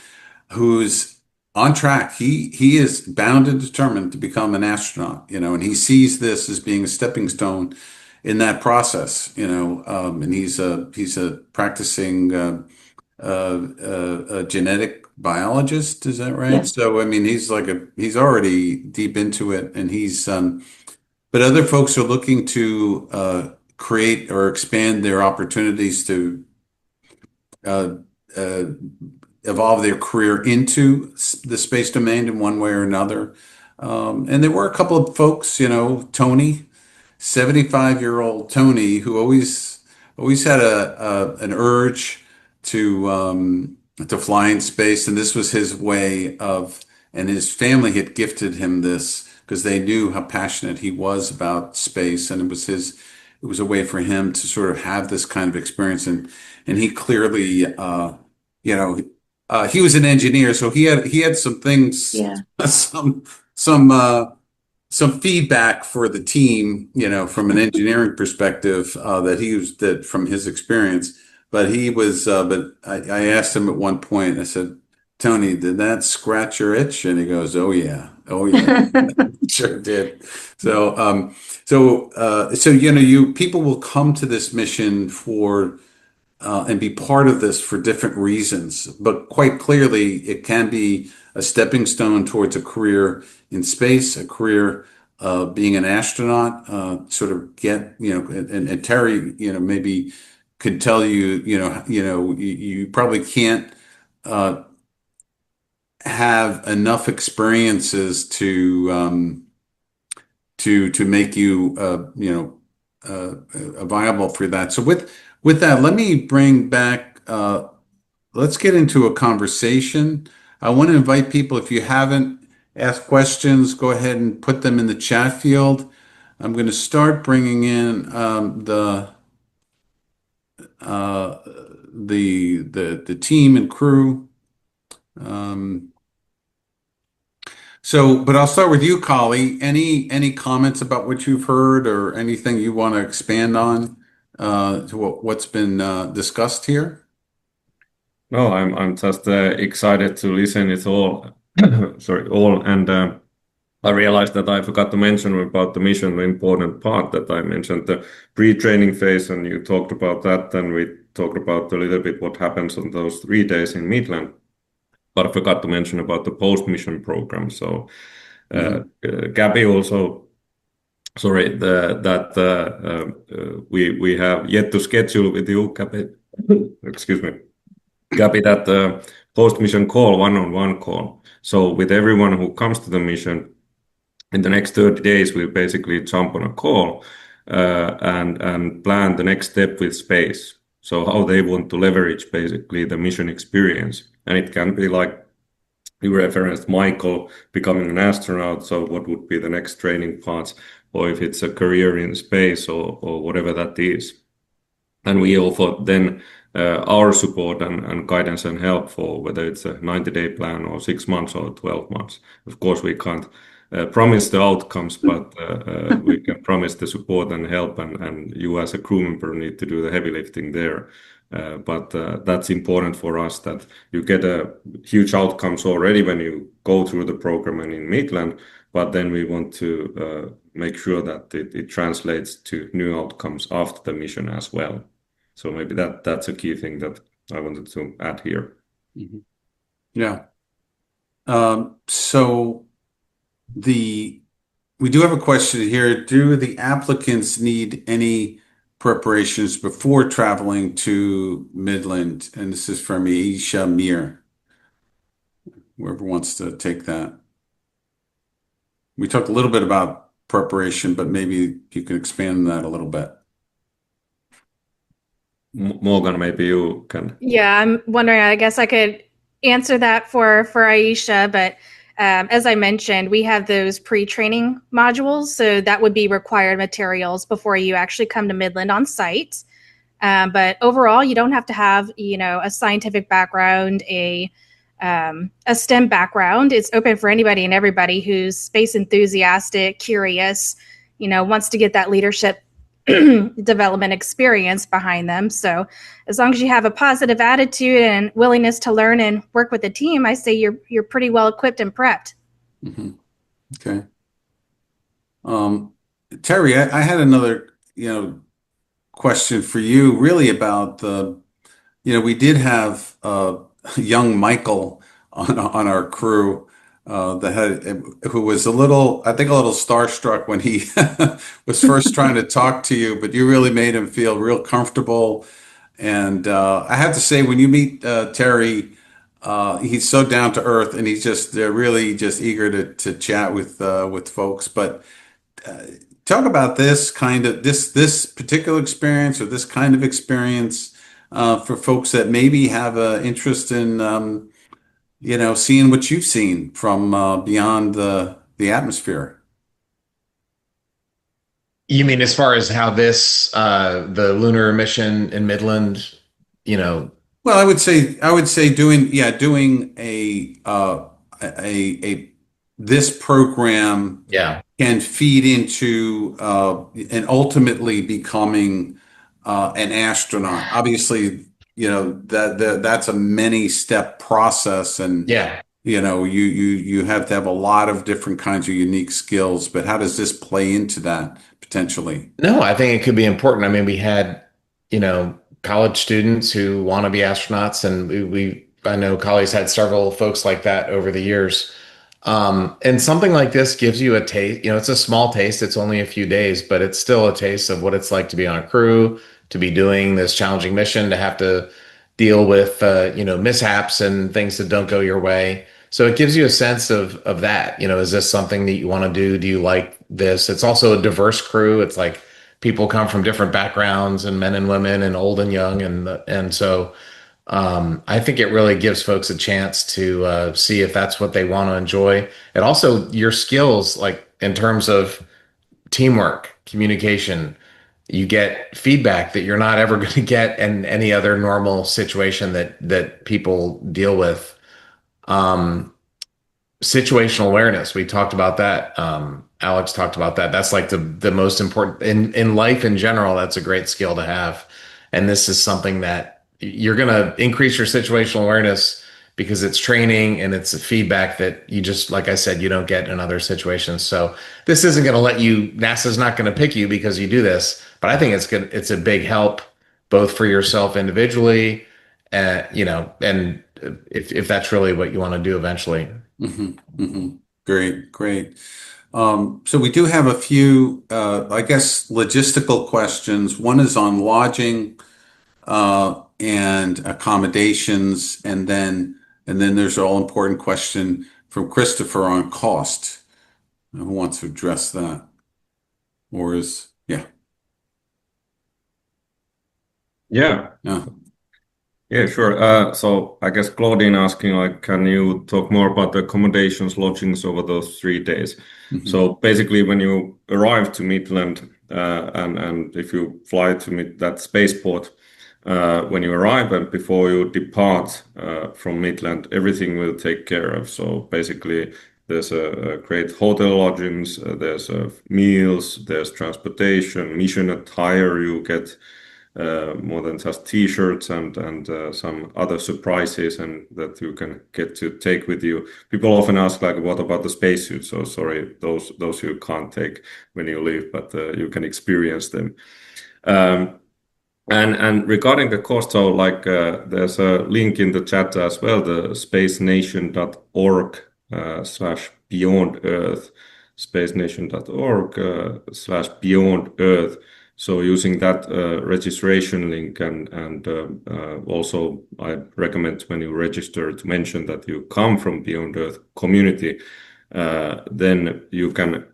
who's on track. He is bound and determined to become an astronaut, and he sees this as being a stepping stone in that process, and he's a practicing a genetic biologist. Is that right? Yes. So, I mean, he's already deep into it, and but other folks are looking to create or expand their opportunities to evolve their career into the space domain in one way or another. And there were a couple of folks, Tony, 75-year-old Tony, who always had an urge to fly in space, and this was his way of, and his family had gifted him this because they knew how passionate he was about space, and it was a way for him to sort of have this kind of experience, and he clearly, he was an engineer, so he had some things, Yeah. some feedback for the team, from an engineering perspective, that from his experience. But I asked him at one point, I said, Tony, did that scratch your itch? And he goes, oh yeah, sure did. So, people will come to this mission and be part of this for different reasons, but quite clearly it can be a stepping stone towards a career in space, a career being an astronaut, sort of and Terry, maybe could tell you, you probably can't have enough experiences to make you viable for that. So with that, let me bring back. Let's get into a conversation. I want to invite people, if you haven't asked questions, go ahead and put them in the chat field. I'm going to start bringing in the team and crew. But I'll start with you, Kalle. Any comments about what you've heard or anything you want to expand on to what's been discussed here? No, I'm just excited to listen it all. Sorry, all, and I realized that I forgot to mention about the mission, the important part that I mentioned, the pre-training phase, and you talked about that, and we talked about a little bit what happens on those 3 days in Midland. But I forgot to mention about the post-mission program. So, Gabby also, sorry, we have yet to schedule with you, Gabby. Excuse me, Gabby, that post-mission call, one-on-one call. So with everyone who comes to the mission, in the next 30 days, we'll basically jump on a call and plan the next step with space. So how they want to leverage basically the mission experience. And it can be like you referenced Michael becoming an astronaut. So what would be the next training parts, or if it's a career in space or whatever that is. And we offer then our support and guidance and help for whether it's a 90-day plan or 6 months or 12 months. Of course, we can't promise the outcomes, but we can promise the support and help, and you as a crew member need to do the heavy lifting there. But that's important for us, that you get a huge outcomes already when you go through the program and in Midland, but then we want to make sure that it translates to new outcomes after the mission as well. So maybe that's a key thing that I wanted to add here. Mhm. Yeah. So we do have a question here. Do the applicants need any preparations before traveling to Midland? And this is from Aisha Mir. Whoever wants to take that. We talked a little bit about preparation, but maybe you can expand on that a little bit. Morgan, maybe you can. Yeah, I'm wondering, I guess I could answer that for Aisha, but as I mentioned, we have those pre-training modules, so that would be required materials before you actually come to Midland on site. But overall, you don't have to have, a scientific background, a STEM background. It's open for anybody and everybody who's space enthusiastic, curious, wants to get that leadership development experience behind them. So as long as you have a positive attitude and willingness to learn and work with the team, I say you're pretty well equipped and prepped. Mm-hmm. Okay. Terry, I had another, question for you really about we did have young Michael on our crew who was a little starstruck when he was first trying to talk to you, but you really made him feel real comfortable. And I have to say, when you meet Terry, he's so down to earth, and he's just really just eager to chat with folks. But talk about this particular experience, or this kind of experience for folks that maybe have an interest in seeing what you've seen from beyond the atmosphere. You mean as far as how the lunar mission in Midland, Well, I would say doing a this program can feed into and ultimately becoming an astronaut. Obviously, that's a many step process, and you have to have a lot of different kinds of unique skills. But how does this play into that potentially? No, I think it could be important. I mean, we had, college students who want to be astronauts, and I know Kale's had several folks like that over the years. And something like this gives you a taste, it's a small taste. It's only a few days, but it's still a taste of what it's like to be on a crew, to be doing this challenging mission, to have to deal with, mishaps and things that don't go your way. So it gives you a sense of that, is this something that you want to do? Do you like this? It's also a diverse crew. It's like people come from different backgrounds, and men and women, and old and young. And so I think it really gives folks a chance to see if that's what they want to enjoy. And also your skills, like in terms of teamwork, communication, you get feedback that you're not ever going to get in any other normal situation that people deal with. Situational awareness, we talked about that. Alex talked about that. That's like the most important in life in general. That's a great skill to have. And this is something that you're going to increase your situational awareness because it's training and it's feedback that you just, like I said, you don't get in other situations. So this isn't going to let you, NASA's not going to pick you because you do this, but I think it's good. It's a big help both for yourself individually, and if that's really what you want to do eventually. Mm-hmm, mm-hmm. Great. So we do have a few, I guess, logistical questions. One is on lodging and accommodations, and then there's an all-important question from Christopher on cost. Who wants to address that? Or Yeah. Yeah, sure. So I guess Claudine asking, like, can you talk more about the accommodations, lodgings over those 3 days? Mm-hmm. So basically, when you arrive to Midland, and if you fly to that spaceport, when you arrive and before you depart from Midland, everything will take care of. So basically, there's a great hotel lodgings, there's meals, there's transportation, mission attire. You get more than just T-shirts and some other surprises, and that you can get to take with you. People often ask, like, what about the spacesuits? So sorry, those you can't take when you leave, but you can experience them. And regarding the cost, so like there's a link in the chat as well, the spacenation.org slash beyond Earth, spacenation.org slash beyond Earth. So using that registration link and also I recommend when you register to mention that you come from Beyond Earth community, then you can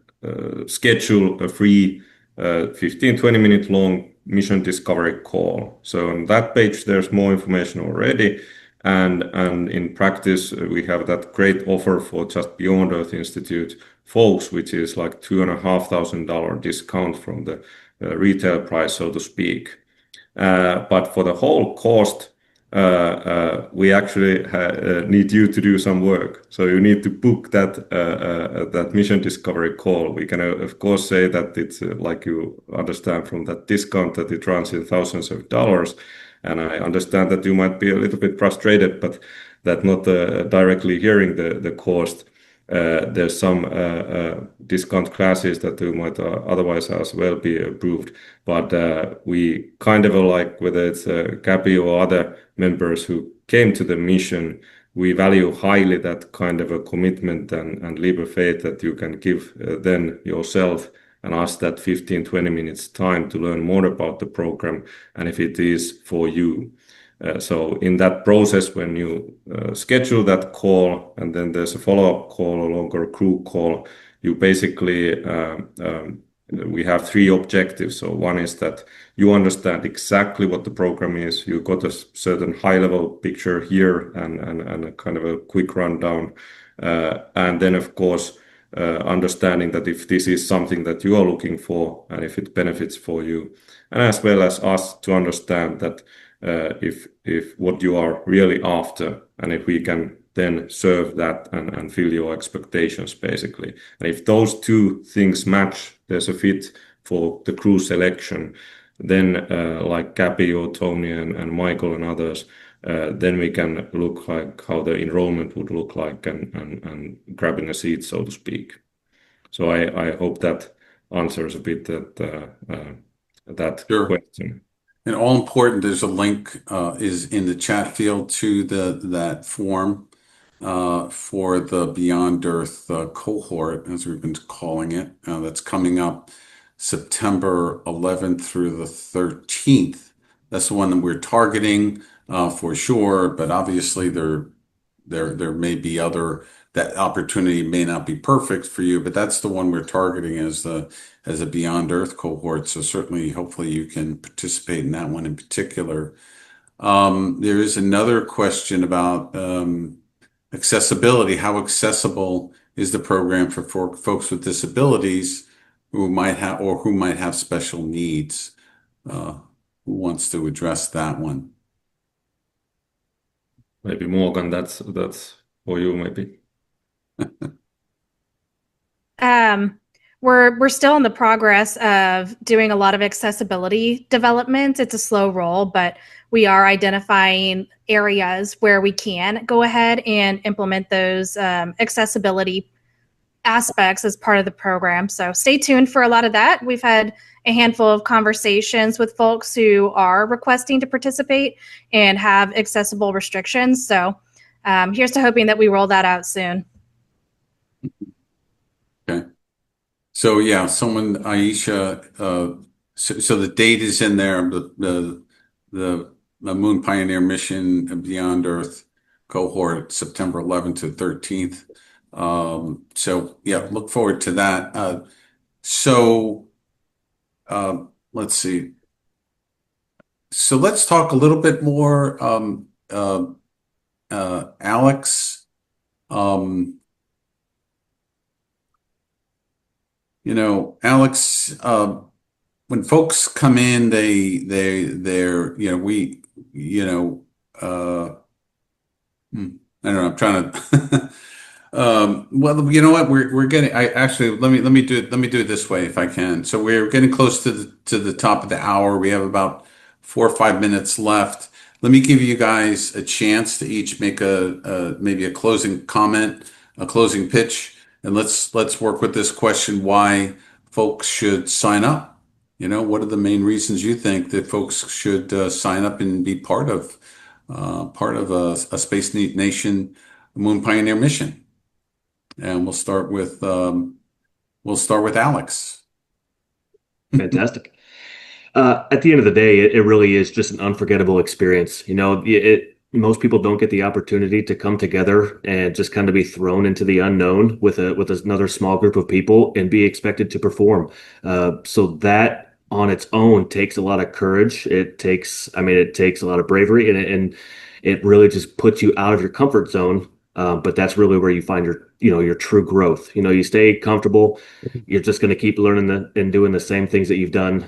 schedule a free 15-20 minute long mission discovery call. So on that page, there's more information already. And in practice, we have that great offer for just Beyond Earth Institute folks, which is like $2,500 discount from the retail price, so to speak. But for the whole cost, we actually need you to do some work. So you need to book that mission discovery call. We can of course say that it's like you understand from that discount that it runs in thousands of dollars. And I understand that you might be a little bit frustrated, but that not directly hearing the cost. There's some discount classes that you might otherwise as well be approved. But we kind of like, whether it's Gabby or other members who came to the mission, we value highly that kind of a commitment and leap of faith that you can give then yourself and us that 15-20 minutes time to learn more about the program and if it is for you. So in that process, when you schedule that call and then there's a follow-up call, a longer crew call, you basically, we have three objectives. So one is that you understand exactly what the program is. You got a certain high-level picture here and a kind of a quick rundown. And then, of course, understanding that if this is something that you are looking for and if it benefits for you, and as well as us to understand that if what you are really after, and if we can then serve that and fill your expectations, basically. And if those two things match, there's a fit for the crew selection, then like Gabby or Tony and Michael and others, then we can look like how the enrollment would look like and grabbing a seat, so to speak. So I hope that answers a bit that Sure. question. And all important, there's a link is in the chat field to that form for the Beyond Earth cohort, as we've been calling it. That's coming up September 11th through the 13th. That's the one that we're targeting for sure, but obviously there may be other, that opportunity may not be perfect for you, but that's the one we're targeting as a Beyond Earth cohort. So certainly, hopefully you can participate in that one in particular. There is another question about accessibility. How accessible is the program for folks with disabilities who might have special needs? Who wants to address that one? Maybe Morgan, that's for you, maybe. We're still in the progress of doing a lot of accessibility development. It's a slow roll, but we are identifying areas where we can go ahead and implement those accessibility aspects as part of the program. So stay tuned for a lot of that. We've had a handful of conversations with folks who are requesting to participate and have accessible restrictions. So here's to hoping that we roll that out soon. Okay. So yeah, Aisha, so the date is in there, the Moon Pioneer mission Beyond Earth cohort, September 11th to 13th. So yeah, look forward to that. Let's see. So let's talk a little bit more, Alex. Alex, when folks come in, they're, I don't know, I'm trying to, well, you know what, we're getting, let me do it this way if I can. So we're getting close to the top of the hour. We have about 4 or 5 minutes left. Let me give you guys a chance to each make maybe a closing comment, a closing pitch. And let's work with this question, why folks should sign up, what are the main reasons you think that folks should sign up and be part of a Space Nation Moon Pioneer mission? And we'll start with Alex. Fantastic. At the end of the day, it really is just an unforgettable experience. Most people don't get the opportunity to come together and just kind of be thrown into the unknown with another small group of people and be expected to perform. So that on its own takes a lot of courage. It takes a lot of bravery, and it really just puts you out of your comfort zone. But that's really where you find your true growth. You stay comfortable, you're just going to keep learning and doing the same things that you've done,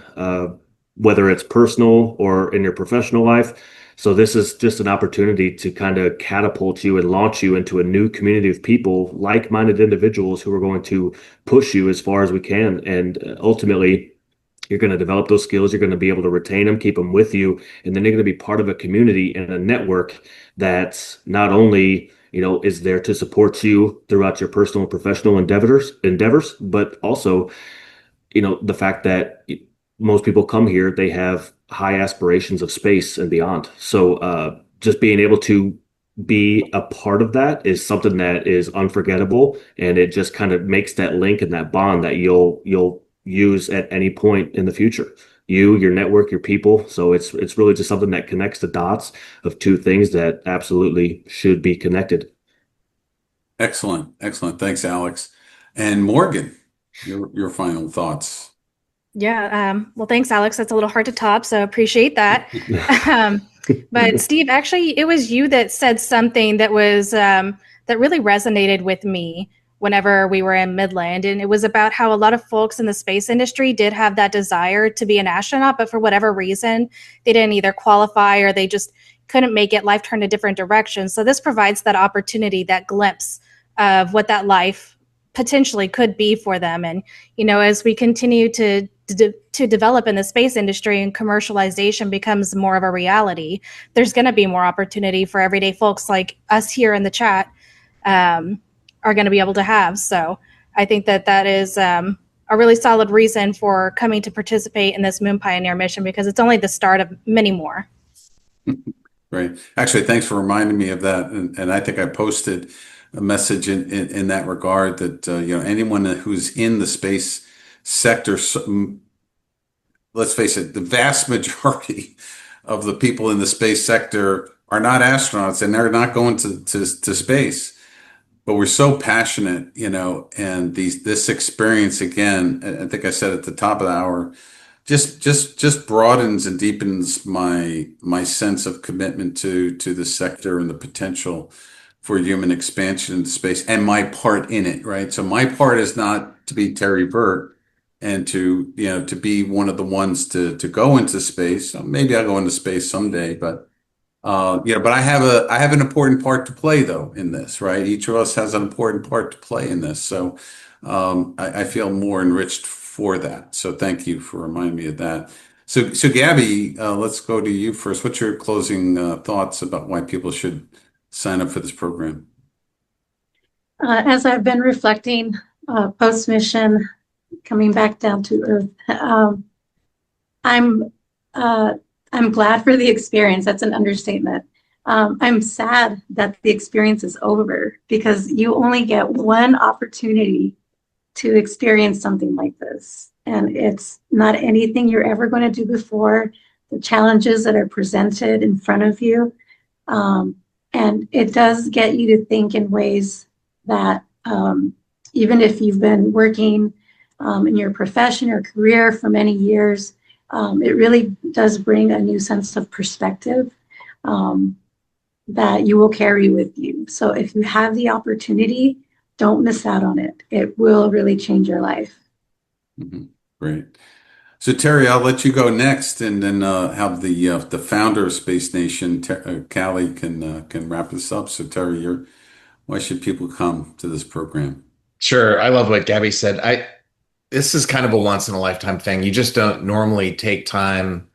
whether it's personal or in your professional life. So this is just an opportunity to kind of catapult you and launch you into a new community of people, like-minded individuals who are going to push you as far as we can. And ultimately, you're going to develop those skills. You're going to be able to retain them, keep them with you, and then you're going to be part of a community and a network that's not only is there to support you throughout your personal and professional endeavors, but also, the fact that most people come here, they have high aspirations of space and beyond. So just being able to be a part of that is something that is unforgettable, and it just kind of makes that link and that bond that you'll use at any point in the future. Your network, your people. So it's really just something that connects the dots of two things that absolutely should be connected. Excellent. Thanks, Alex. And Morgan, your final thoughts. Yeah. Well, thanks, Alex. That's a little hard to top, so appreciate that. But Steve, actually, it was you that said something that was that really resonated with me whenever we were in Midland. And it was about how a lot of folks in the space industry did have that desire to be an astronaut, but for whatever reason, they didn't either qualify or they just couldn't make it. Life turned a different direction. So this provides that opportunity, that glimpse of what that life potentially could be for them. And, as we continue to develop in the space industry and commercialization becomes more of a reality, there's going to be more opportunity for everyday folks like us here in the chat are going to be able to have. So I think that is a really solid reason for coming to participate in this Moon Pioneer mission, because it's only the start of many more. Great. Actually, thanks for reminding me of that. And I think I posted a message in that regard that, anyone who's in the space sector, let's face it, the vast majority of the people in the space sector are not astronauts, and they're not going to space. But we're so passionate, and this experience, again, I think I said at the top of the hour, just broadens and deepens my sense of commitment to the sector and the potential for human expansion into space and my part in it, right? So my part is not to be Terry Burt and to be one of the ones to go into space. So maybe I'll go into space someday, but but I have an important part to play though in this, right? Each of us has an important part to play in this. So I feel more enriched for that. So thank you for reminding me of that. So Gabby, let's go to you first. What's your closing thoughts about why people should sign up for this program? As I've been reflecting post-mission, coming back down to Earth, I'm glad for the experience. That's an understatement. I'm sad that the experience is over, because you only get one opportunity to experience something like this. And it's not anything you're ever going to do before. The challenges that are presented in front of you. And it does get you to think in ways that even if you've been working in your profession or career for many years, it really does bring a new sense of perspective that you will carry with you. So if you have the opportunity, don't miss out on it. It will really change your life. Mm-hmm. Great. So Terry, I'll let you go next, and then have the founder of Space Nation, Kalle, can wrap this up. So Terry, why should people come to this program? Sure. I love what Gabby said. This is kind of a once in a lifetime thing. You just don't normally take time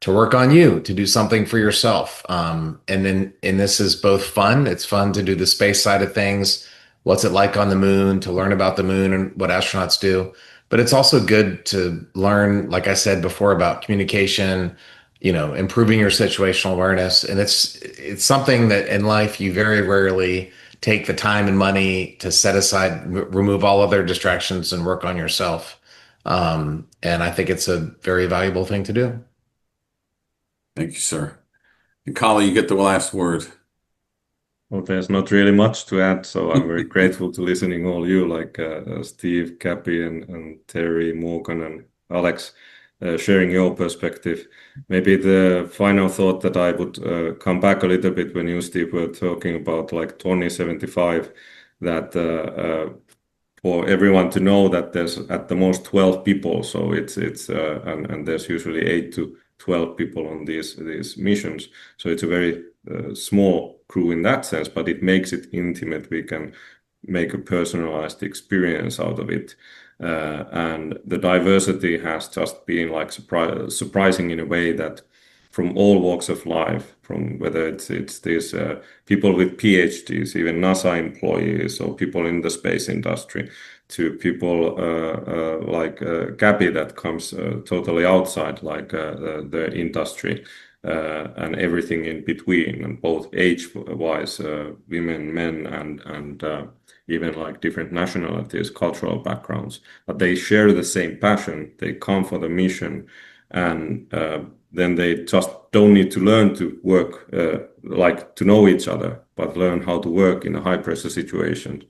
to work on you, to do something for yourself. And this is both fun. It's fun to do the space side of things. What's it like on the moon, to learn about the moon and what astronauts do. but it's also good to learn, like I said before, about communication, improving your situational awareness. And it's something that in life you very rarely take the time and money to set aside, remove all other distractions and work on yourself. And I think it's a very valuable thing to do. Thank you, sir. And Kalle, you get the last word. Well, there's not really much to add, so I'm very grateful to listening all you, like Steve, Gabby, and Terry, Morgan, and Alex, sharing your perspective. Maybe the final thought that I would come back a little bit when you, Steve, were talking about like 2075, that for everyone to know that there's at the most 12 people, so it's and there's usually 8 to 12 people on these missions, so it's a very small crew in that sense, but it makes it intimate. We can make a personalized experience out of it, and the diversity has just been like surprising in a way that from all walks of life, from whether it's these people with PhDs, even NASA employees, or people in the space industry, to people like Gabby that comes totally outside, like the industry, and everything in between, and both age-wise, women, men, and even like different nationalities, cultural backgrounds. But they share the same passion. They come for the mission, and then they just don't need to learn to work, like to know each other, but learn how to work in a high pressure situation.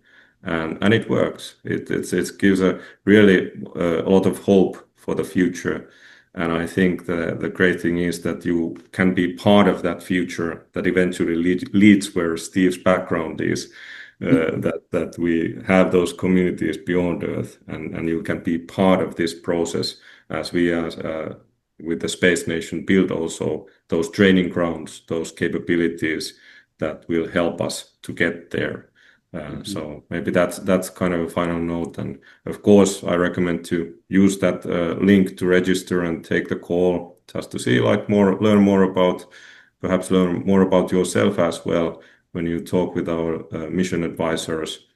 And it works. It gives a really a lot of hope for the future. And I think the great thing is that you can be part of that future that eventually leads where Steve's background is, that we have those communities beyond Earth, and you can be part of this process as we as with the Space Nation build also those training grounds, those capabilities that will help us to get there. So maybe that's kind of a final note. And of course, I recommend to use that link to register and take the call, just to see like learn more about, perhaps learn more about yourself as well when you talk with our mission advisors.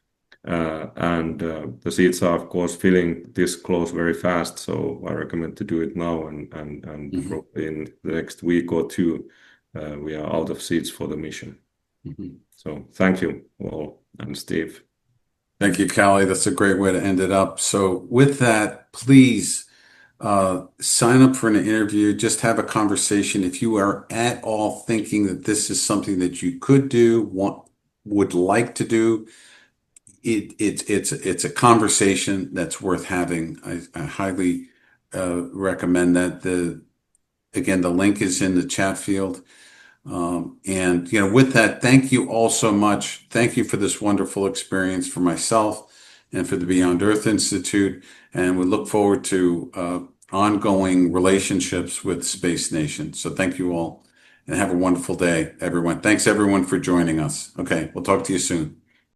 And the seats are, of course, filling this close very fast. So I recommend to do it now, and probably in the next week or two, we are out of seats for the mission. So thank you all, and Steve. Thank you, Kalle. That's a great way to end it up. So with that, please sign up for an interview. Just have a conversation. If you are at all thinking that this is something that you could do, would like to do, it's a conversation that's worth having. I highly recommend that. Again, the link is in the chat field. And with that, thank you all so much. Thank you for this wonderful experience for myself and for the Beyond Earth Institute. And we look forward to ongoing relationships with Space Nation. So thank you all, and have a wonderful day, everyone. Thanks everyone for joining us. Okay, we'll talk to you soon.